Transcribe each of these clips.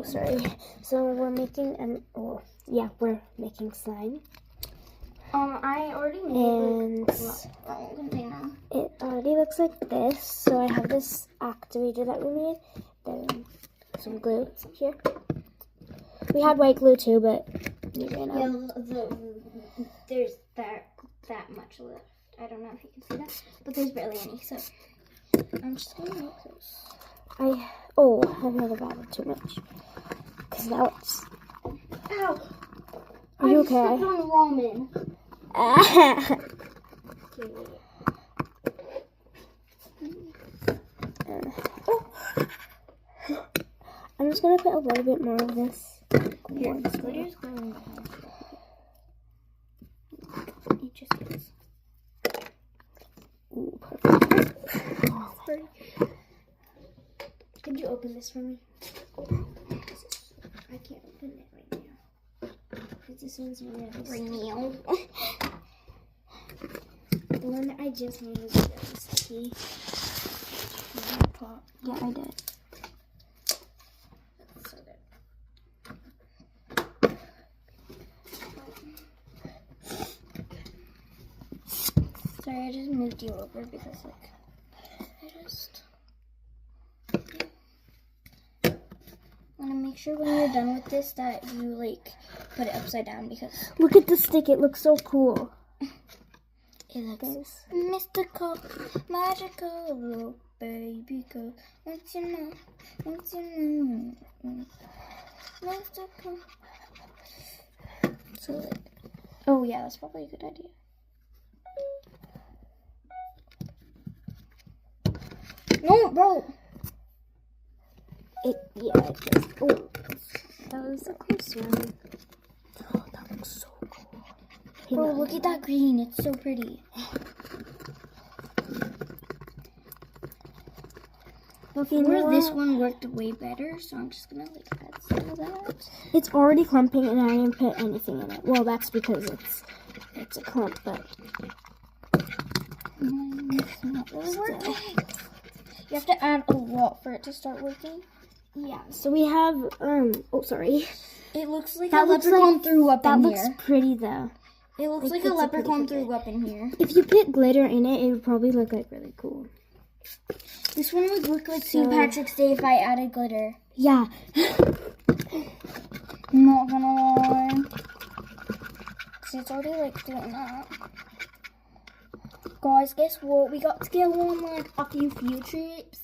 sorry. So we're making we're making slime. I already made And container. it already looks like this. So I have this activator that we made. Then some glue here. We had white glue too, but we ran out. There's that much left. I don't know if you can see that, but there's barely any. So I'm just gonna make those. I might have added too much. Cause now it's. Ow! Are you I stepped okay? on ramen. I'm just gonna put a little bit more of this. Here, glitter's going behind. It just gets. Ooh, perfect. Sorry. Could you open this for me? I can't open it right now. Because this one's really real. The one that I just made was really sticky. Yeah, I did. So good. Sorry, I just moved you over because, like, I just want to make sure when you're done with this that you, like, put it upside down because Look at the stick. It looks so cool. it looks Guys. mystical, magical, little baby girl. Once you know, mystical. So, like, oh yeah, that's probably a good idea. No, bro. It just. Oh, that was a close one. Oh, that looks so cool. Bro, look at that green. It's so pretty. Before this one worked way better, so I'm just gonna like add some of that. It's already clumping, and I didn't put anything in it. Well, that's because it's a clump, but It's not really working. You have to add a lot for it to start working. yeah. So we have oh, sorry. It looks like That a looks leprechaun like- through up That in looks here. pretty though. It looks like like a it's a pretty leprechaun good through up in here. If you put glitter in it, it would probably look like really cool. This one would look like St. Patrick's Day if I added glitter. Yeah. Not gonna lie. Cause it's already like doing that. Guys, guess what? We got to go on like a few field trips.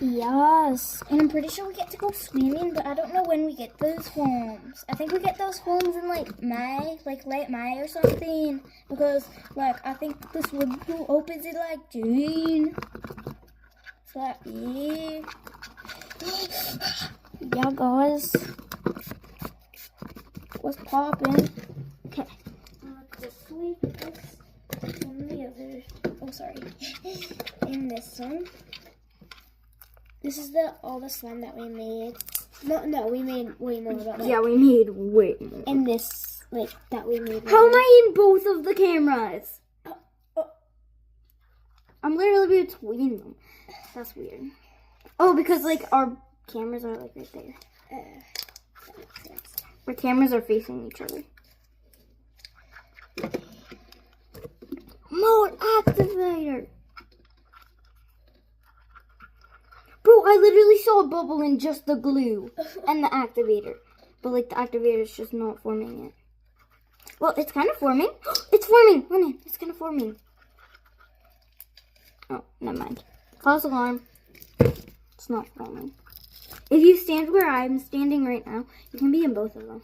Yes. And I'm pretty sure we get to go swimming, but I don't know when we get those forms. I think we get those forms in like May, like late May or something. Because like I think the swimming pool opens in like June. So like, yeah. Yeah, guys. What's poppin'? Okay. Quickly put this in the other. Oh, sorry. In this one. This is all the slime that we made. No, we made way more. But Yeah, we made way more. And this, like, that we made. How am I in both of the cameras? I'm literally between them. That's weird. Oh, because like our cameras are like right there. That makes sense. Our cameras are facing each other. More activator. Bro, I literally saw a bubble in just the glue and the activator. But like the activator is just not forming yet. Well, it's kind of forming. It's forming. Run in. It's kind of forming. Oh, never mind. False alarm. It's not forming. If you stand where I'm standing right now, you can be in both of them.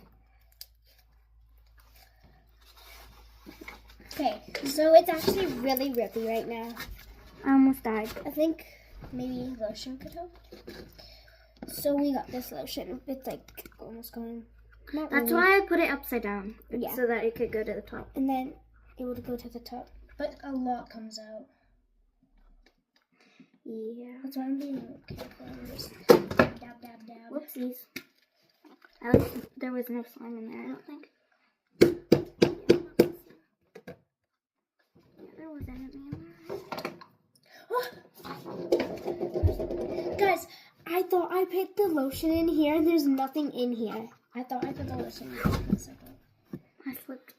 Okay, so it's actually really rippy right now. I almost died. I think maybe lotion could help. So we got this lotion. It's like almost going. Not That's really. why I put it upside down. Yeah. So that it could go to the top. And then it would go to the top. But a lot comes out. Yeah. That's why I'm being real careful. I'm just dab, dab, dab. Whoopsies. At least there was no slime in there, I don't think. Yeah, there wasn't any in there. Guys, I thought I put the lotion in here and there's nothing in here. I thought I put the lotion in a second. I slipped.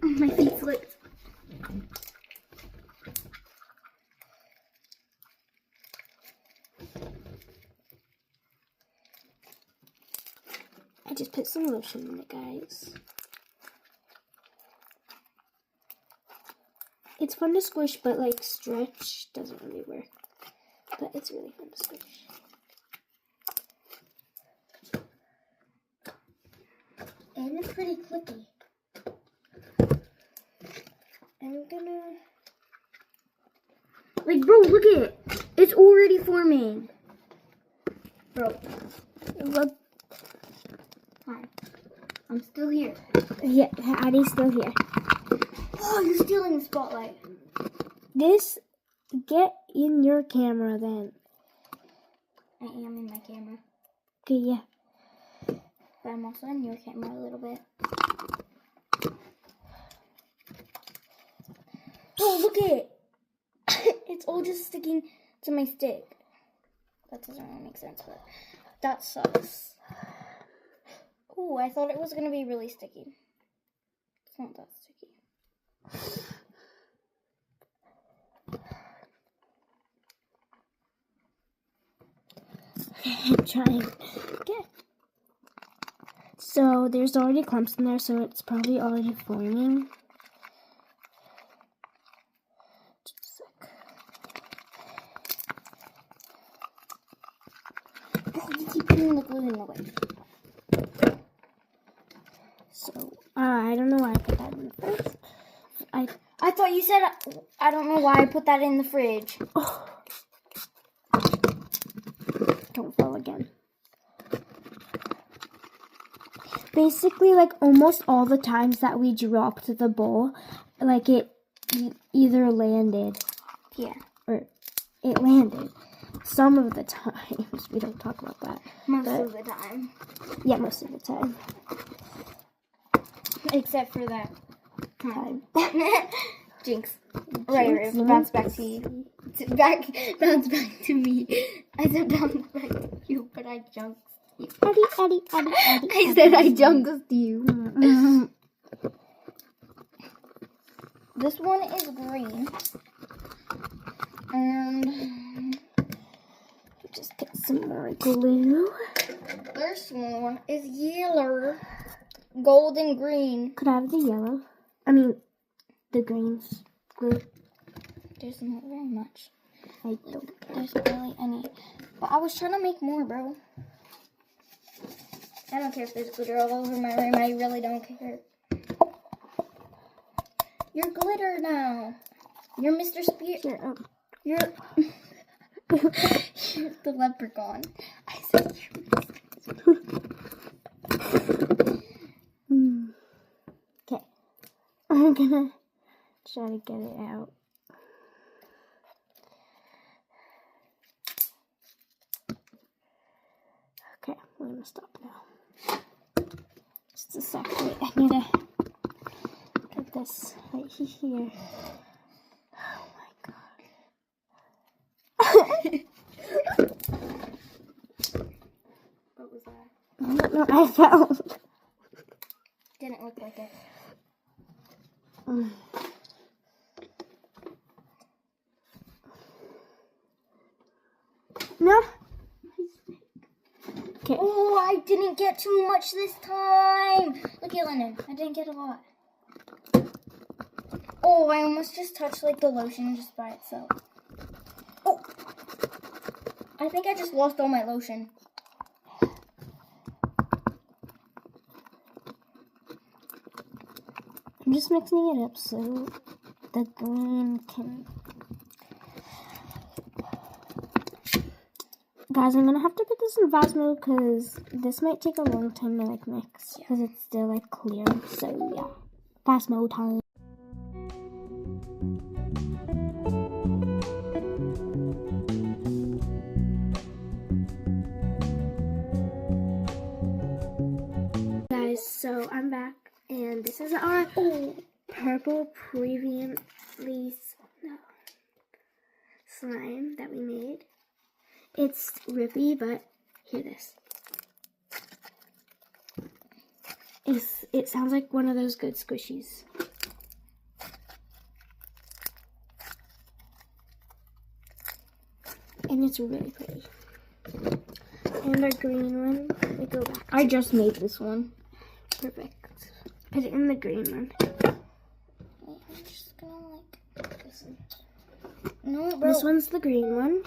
My feet slipped. I just put some lotion in it, guys. It's fun to squish, but like stretch doesn't really work. But it's really fun to squish. And it's pretty clicky. I'm gonna... Like, bro, look at it. It's already forming. Bro, Look. hi. I'm still here. Yeah, Addie's still here. Oh, you're stealing the spotlight. This, get in your camera then. I am in my camera. Okay, yeah. But I'm also in your camera a little bit. Oh, look at it. It's all just sticking to my stick. That doesn't really make sense, but that sucks. Oh, I thought it was going to be really sticky. It's not that sticky. I'm trying. Okay. So there's already clumps in there, so it's probably already forming. Just a sec. Oh, you keep putting the glue in the way. So I don't know why I put that in first. I thought you said, I don't know why I put that in the fridge. Oh. Don't fall again. Basically, like almost all the times that we dropped the bowl, like it either landed Yeah. or it landed. Some of the times, we don't talk about that. Most But- of the time. Yeah, most of the time. Except for that Time. Jinx. Right, bounce back to you. Bounce back to me. I said bounce back to you, but I junked you. Eddie. I said I junked you. This one is green. And Just get some more glue. this one is yellow. Gold and green. Could I have the yellow? I mean, the green glue. There's not very much. I don't. There's barely any. But I was trying to make more, bro. I don't care if there's glitter all over my room. I really don't care. You're glitter now. You're Mr. Spear. Here, You're you're the leprechaun. I said you're Okay. I'm gonna try to get it out. Okay, we're gonna stop now. Just a sec. Wait, I need to get this right here. Oh my god. What was that? I don't know. I fell. Didn't look like it. No. Okay. Oh, I didn't get too much this time. Look at Lennon. I didn't get a lot. Oh, I almost just touched like the lotion just by itself. Oh, I think I just lost all my lotion. I'm just mixing it up so the green can... Guys, I'm gonna have to put this in fast mode because this might take a long time to like mix because it's still like clear. So yeah, fast mode time. Guys, so I'm back and this is our purple previously slime that we made. It's rippy, but hear this. It sounds like one of those good squishies. And it's really pretty. And our green one, we go back. I just made this one. Perfect. Put it in the green one. Wait, I'm just gonna like this one. No, bro. This one's the green one.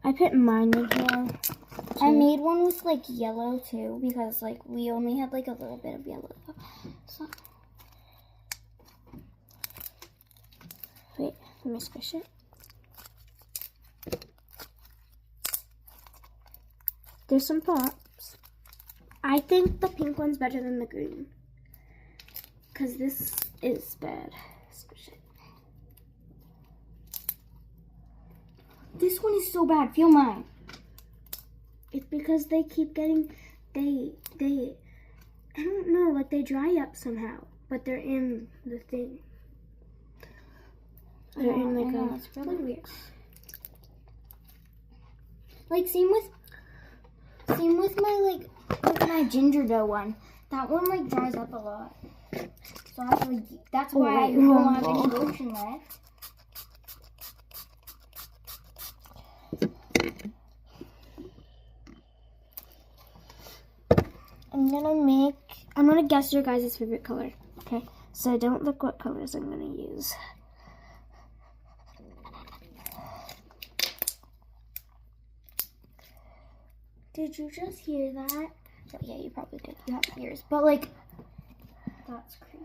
I put mine in here. I made one with like yellow too because like we only had like a little bit of yellow. So Wait, let me squish it. There's some pops. I think the pink one's better than the green. Because this is bad. Squish it. this one is so bad. Feel mine. It's because they keep getting, I don't know, like they dry up somehow. But they're in the thing. They're in like a... It's really weird. Like same with my ginger dough one. That one like dries up a lot. So I have to, that's why I don't have any lotion left. I'm gonna guess your guys' favorite color. Okay, so don't look what colors I'm gonna use. Did you just hear that? Oh, yeah, you probably did. You have ears. But like, that's crazy.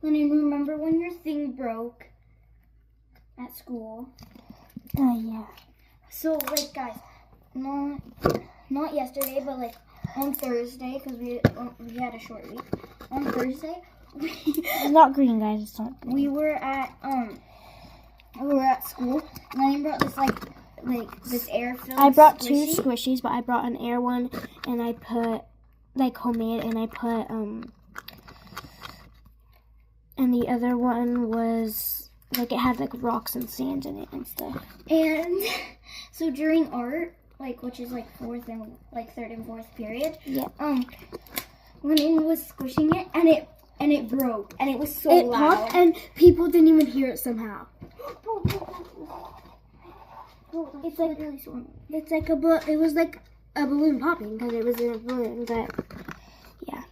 Lennon, remember when your thing broke at school? Oh yeah. So like, guys, not yesterday, but like on Thursday, because we had a short week. On Thursday, It's not green, guys. It's not. we were at school. And Lennon brought this like this air filled. I brought squishy. two squishies, but I brought an air one, and I put like homemade, and I put and the other one was like it had like rocks and sand in it and stuff. And so during art, like which is like third and fourth period, Yeah. Lennon was squishing it and it broke and it was so It loud. popped, and people didn't even hear it somehow. It's like really sore. It's like it was like a balloon popping because it was in a balloon, but yeah.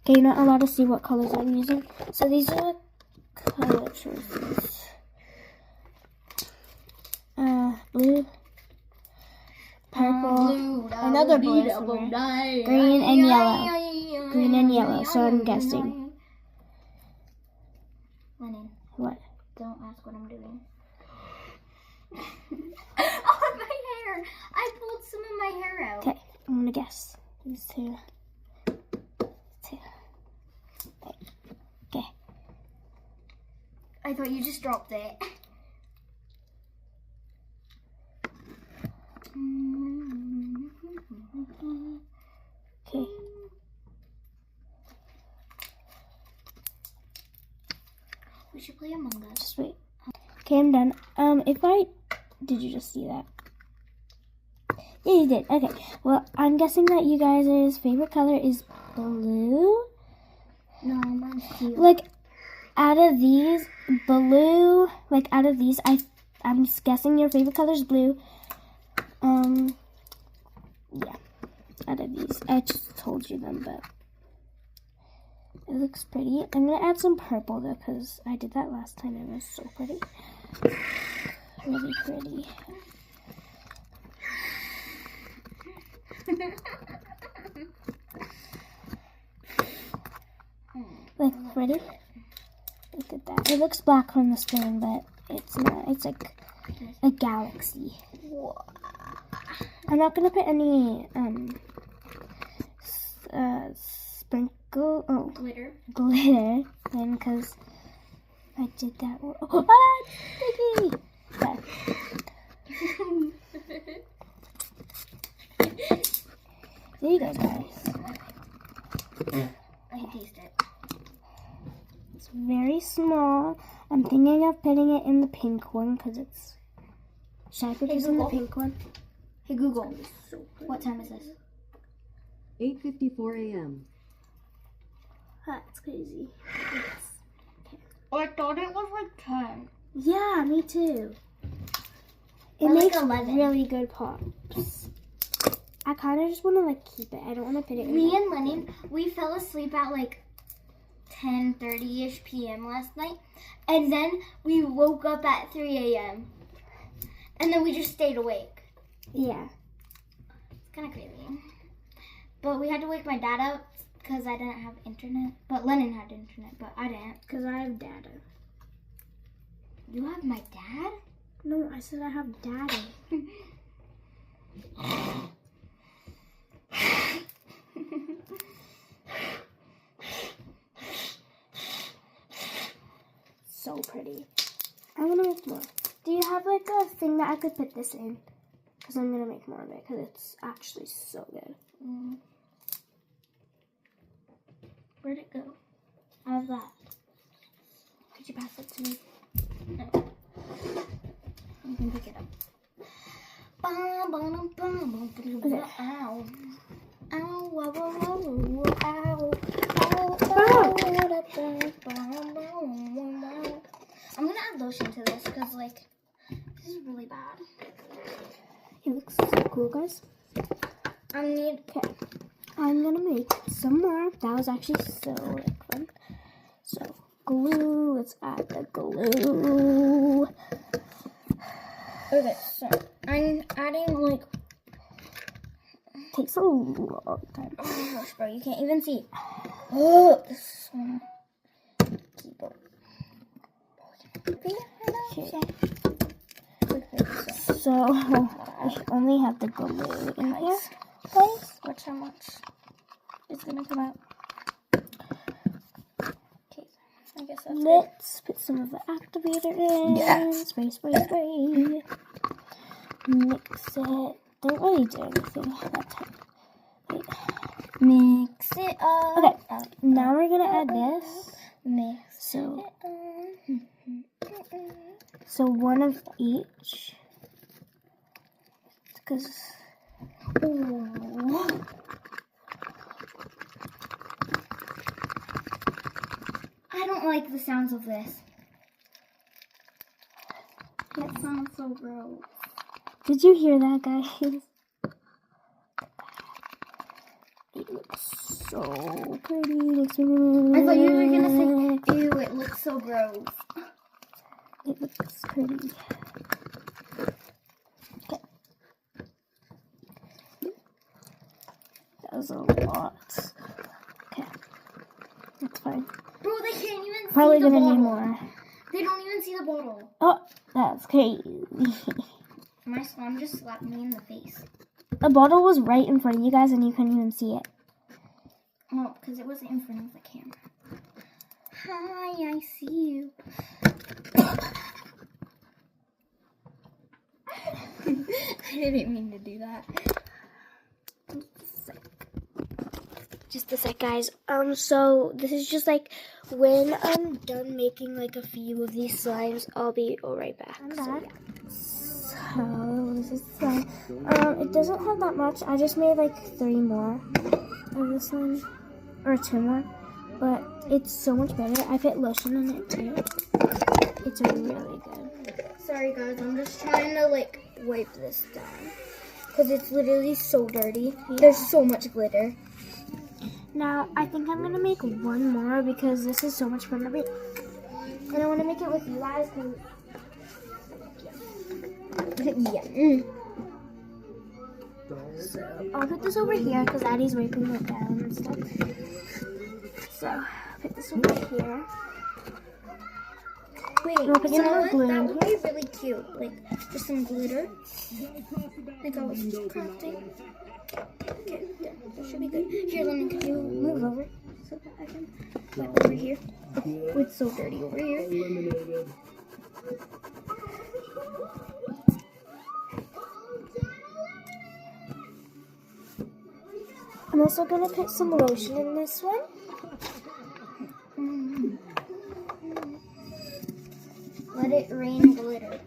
Okay, you're not allowed to see what colors I'm using. So these are the color choices. Blue, purple, Blue, another blue somewhere. Green and yellow. Green and yellow, so I'm guessing. Lennon, What? don't ask what I'm doing. Oh, my hair! I pulled some of my hair out. Okay, I'm gonna guess. These two. Okay. I thought you just dropped it. Okay. We should play Among Us. Just wait. Okay, I'm done. Did you just see that? Yeah, you did. Okay. Well, I'm guessing that you guys' favorite color is blue. No, mine's teal. Like, out of these, blue. Like, out of these, I'm guessing your favorite color is blue. Yeah. Out of these, I just told you them, but it looks pretty. I'm gonna add some purple though, because I did that last time and it was so pretty. Really pretty. Like pretty. Look at that. It looks black on the screen, but it's not. It's like a galaxy. I'm not gonna put any Glitter. glitter in because I did that. Oh, sticky! Okay. There you go, guys. I can taste it. It's very small. I'm thinking of putting it in the pink one because it's Should I put Hey, this in the Google. pink one? Hey Google, what time is this? 8:54 a.m. That's crazy. Oh, I thought it was like 10. Yeah, me too. It Or like makes 11. really good pops. I kind of just want to like keep it. I don't want to put it in. Me and Lennon, we fell asleep at like 10:30ish p.m. last night, and then we woke up at 3 a.m. and then we just stayed awake. Yeah. It's kind of crazy. But we had to wake my dad up because I didn't have internet. But Lennon had internet, but I didn't. Because I have data. You have my dad? No, I said I have data. So pretty. I want to make more. Do you have like a thing that I could put this in? Because I'm going to make more of it because it's actually so good. Where'd it go? I have that. Could you pass it to me? No. You can pick it up. Okay. Ow. Ow, wow, wow, wow, ow. I'm gonna add lotion to this because, like, this is really bad. It looks so cool, guys. I need. Okay. I'm going to make some more. That was actually so like fun. So, glue. Let's add the glue. Okay, so I'm adding, like, Takes a long time. oh my gosh, bro, you can't even see. Oh, this one. Keyboard. Okay. Okay. So, I only have the glue in here. Guys, Watch how much it's gonna come out. Okay, I guess that's it. let's put some of the activator in. Yes. Spray, spray, spray. Mix it. Don't really do anything that time. Wait. Mix it up. Okay, now we're gonna add this. Mix So, it so one of each. Because up. Ooh. I don't like the sounds of this. That sounds so gross. did you hear that, guys? It looks so pretty. Makes me I thought you were gonna say, ew, it looks so gross. It looks pretty. Okay. That was a lot. Okay. That's fine. Bro, they can't even Probably see the gonna bottle. need more. They don't even see the bottle. Oh, that's crazy. My mom just slapped me in the face. The bottle was right in front of you guys and you couldn't even see it. Oh, because it wasn't in front of the camera. Hi, I see you. I didn't mean to do that. Just a sec, guys. So this is just like when I'm done making like a few of these slimes, I'll be right back. I'm back. So this is the slime. It doesn't have that much. I just made like 3 more of this one, or 2 more, but it's so much better. I put lotion in it too. It's really good. Sorry, guys. I'm just trying to, like, wipe this down. Because it's literally so dirty. Yeah. There's so much glitter. Now I think I'm gonna make 1 more because this is so much fun to make, and I want to make it with you guys. Yeah. So I'll put this over here because Addie's wiping it down and stuff. So put this over here. Wait, We'll put you some know more what? glue. That would be really cute. Like, just some glitter. Like I was crafting. Okay, there. That should be good. Here, Lennon, could you move over so that I can wipe over here? Oh, it's so dirty over here. I'm also gonna put some lotion in this one. Let it rain glitter.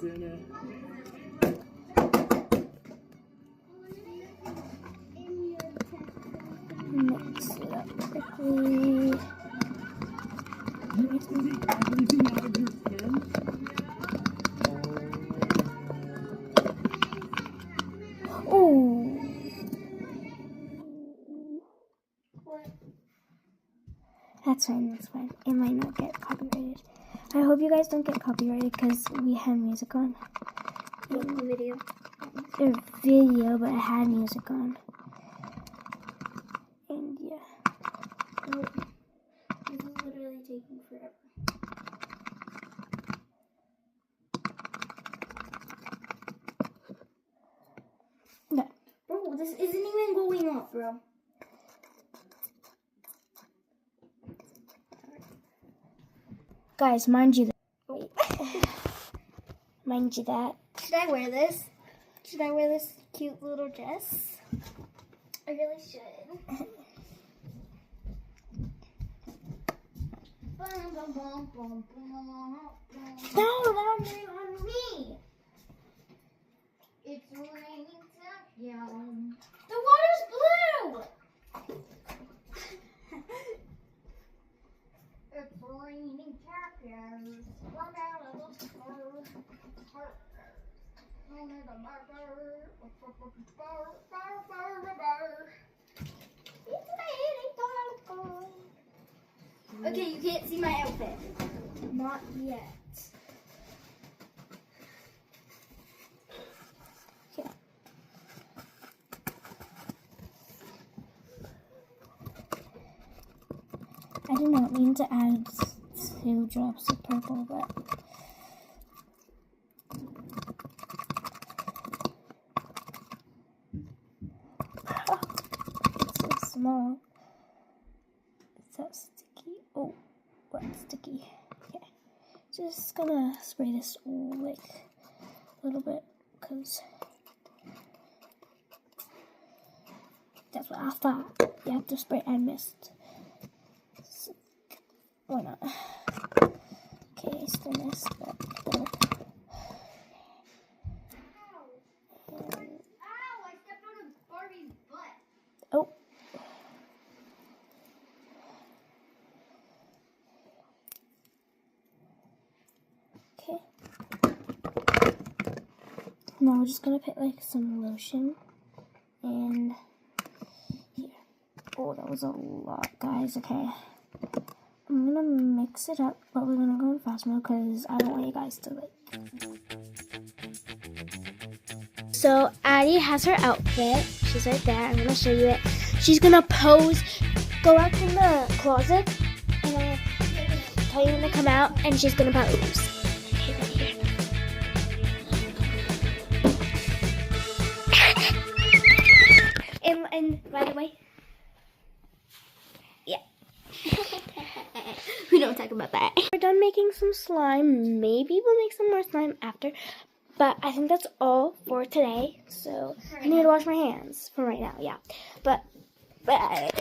Mix it up quickly. Oh. That's fine, that's fine. It might not get copyrighted. I hope you guys don't get copyrighted because we had music on. The video. A video, but it had music on. And yeah. Oh, this is literally taking forever. No. Bro, this isn't even going up, bro. Guys, mind you that. Wait. Mind you that. Should I wear this? Should I wear this cute little dress? I really should. No, don't do it on me. It's raining down. The water's blue. It's raining tacos. Run out of the store. Okay, you can't see my outfit. Not yet. I did not mean to add 2 drops of purple, but it's so small. It's so sticky. Oh, what's sticky? Okay, just gonna spray this like a little bit because that's what I thought. You have to spray and mist. Why not? Okay, still mist, but Ow, I stepped on a Barbie's butt. oh. Okay. Now we're just gonna put like some lotion in here. Oh, that was a lot, guys. Okay. I'm gonna mix it up, but we're gonna go in fast mode because I don't want you guys to like. So Addie has her outfit. She's right there. I'm gonna show you it. She's gonna pose, go out in the closet, and I'm gonna tell you when to come out, and she's gonna pose. Okay, right here. And by the way, yeah. We don't talk about that. We're done making some slime. Maybe we'll make some more slime after. But I think that's all for today. So I need to wash my hands for right now. Yeah. But bye.